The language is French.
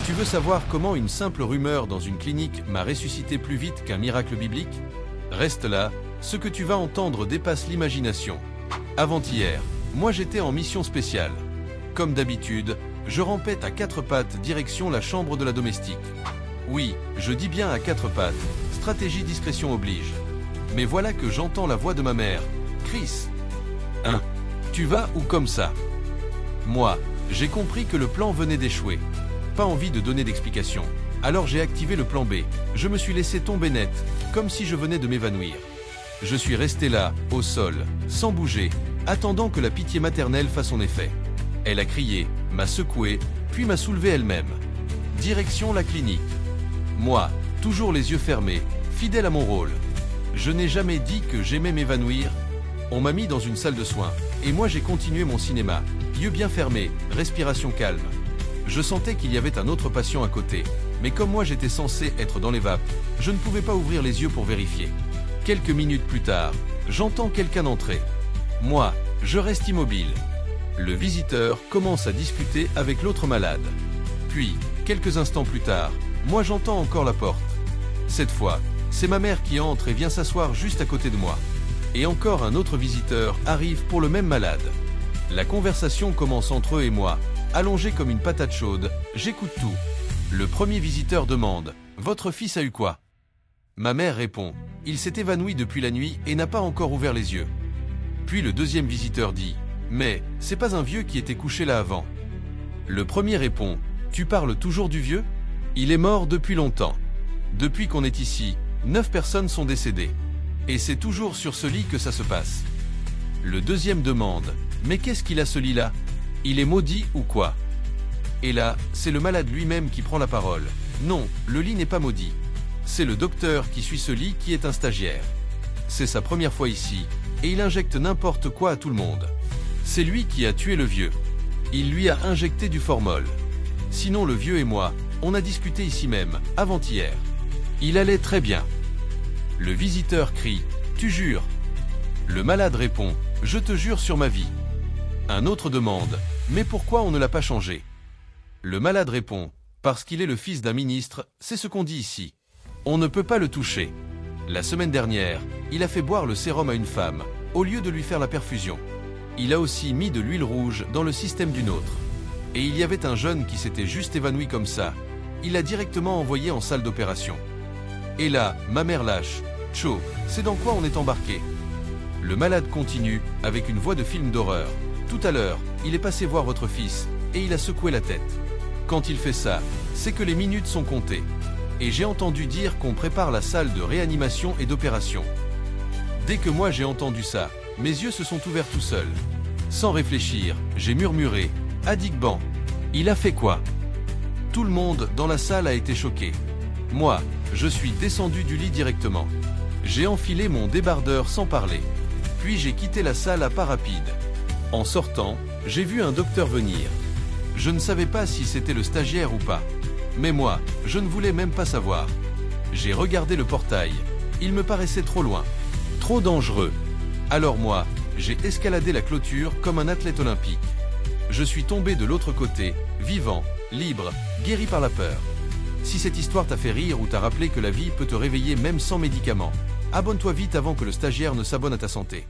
Tu veux savoir comment une simple rumeur dans une clinique m'a ressuscité plus vite qu'un miracle biblique? Reste là, ce que tu vas entendre dépasse l'imagination. Avant-hier, moi j'étais en mission spéciale. Comme d'habitude, je rampais à quatre pattes direction la chambre de la domestique. Oui, je dis bien à quatre pattes, stratégie discrétion oblige. Mais voilà que j'entends la voix de ma mère. Chris. Hein? Tu vas où comme ça? Moi, j'ai compris que le plan venait d'échouer. Pas envie de donner d'explication. Alors j'ai activé le plan B. Je me suis laissé tomber net, comme si je venais de m'évanouir. Je suis resté là, au sol, sans bouger, attendant que la pitié maternelle fasse son effet. Elle a crié, m'a secoué, puis m'a soulevé elle-même. Direction la clinique. Moi, toujours les yeux fermés, fidèle à mon rôle. Je n'ai jamais dit que j'aimais m'évanouir. On m'a mis dans une salle de soins, et moi j'ai continué mon cinéma, yeux bien fermés, respiration calme. Je sentais qu'il y avait un autre patient à côté, mais comme moi j'étais censé être dans les vapes, je ne pouvais pas ouvrir les yeux pour vérifier. Quelques minutes plus tard, j'entends quelqu'un entrer. Moi, je reste immobile. Le visiteur commence à discuter avec l'autre malade. Puis, quelques instants plus tard, moi j'entends encore la porte. Cette fois, c'est ma mère qui entre et vient s'asseoir juste à côté de moi. Et encore un autre visiteur arrive pour le même malade. La conversation commence entre eux et moi. Allongé comme une patate chaude, j'écoute tout. Le premier visiteur demande « Votre fils a eu quoi ?» Ma mère répond « Il s'est évanoui depuis la nuit et n'a pas encore ouvert les yeux. » Puis le deuxième visiteur dit « Mais, c'est pas un vieux qui était couché là avant. » Le premier répond « Tu parles toujours du vieux? Il est mort depuis longtemps. Depuis qu'on est ici, 9 personnes sont décédées. Et c'est toujours sur ce lit que ça se passe. » Le deuxième demande « Mais qu'est-ce qu'il a ce lit-là? Il est maudit ou quoi ?» Et là, c'est le malade lui-même qui prend la parole. Non, le lit n'est pas maudit. C'est le docteur qui suit ce lit qui est un stagiaire. C'est sa première fois ici, et il injecte n'importe quoi à tout le monde. C'est lui qui a tué le vieux. Il lui a injecté du formol. Sinon le vieux et moi, on a discuté ici même, avant-hier. Il allait très bien. Le visiteur crie « Tu jures ?» Le malade répond « Je te jure sur ma vie. » Un autre demande « Mais pourquoi on ne l'a pas changé ?» Le malade répond « Parce qu'il est le fils d'un ministre, c'est ce qu'on dit ici. On ne peut pas le toucher. La semaine dernière, il a fait boire le sérum à une femme, au lieu de lui faire la perfusion. Il a aussi mis de l'huile rouge dans le système d'une autre. Et il y avait un jeune qui s'était juste évanoui comme ça. Il l'a directement envoyé en salle d'opération. Et là, ma mère lâche « Tcho, c'est dans quoi on est embarqué ?» Le malade continue, avec une voix de film d'horreur. « Tout à l'heure, il est passé voir votre fils, et il a secoué la tête. Quand il fait ça, c'est que les minutes sont comptées. Et j'ai entendu dire qu'on prépare la salle de réanimation et d'opération. » Dès que moi j'ai entendu ça, mes yeux se sont ouverts tout seuls. Sans réfléchir, j'ai murmuré « Adigban, il a fait quoi ?» Tout le monde dans la salle a été choqué. Moi, je suis descendu du lit directement. J'ai enfilé mon débardeur sans parler. Puis j'ai quitté la salle à pas rapide. En sortant, j'ai vu un docteur venir. Je ne savais pas si c'était le stagiaire ou pas. Mais moi, je ne voulais même pas savoir. J'ai regardé le portail. Il me paraissait trop loin. Trop dangereux. Alors moi, j'ai escaladé la clôture comme un athlète olympique. Je suis tombé de l'autre côté, vivant, libre, guéri par la peur. Si cette histoire t'a fait rire ou t'a rappelé que la vie peut te réveiller même sans médicaments, abonne-toi vite avant que le stagiaire ne s'abonne à ta santé.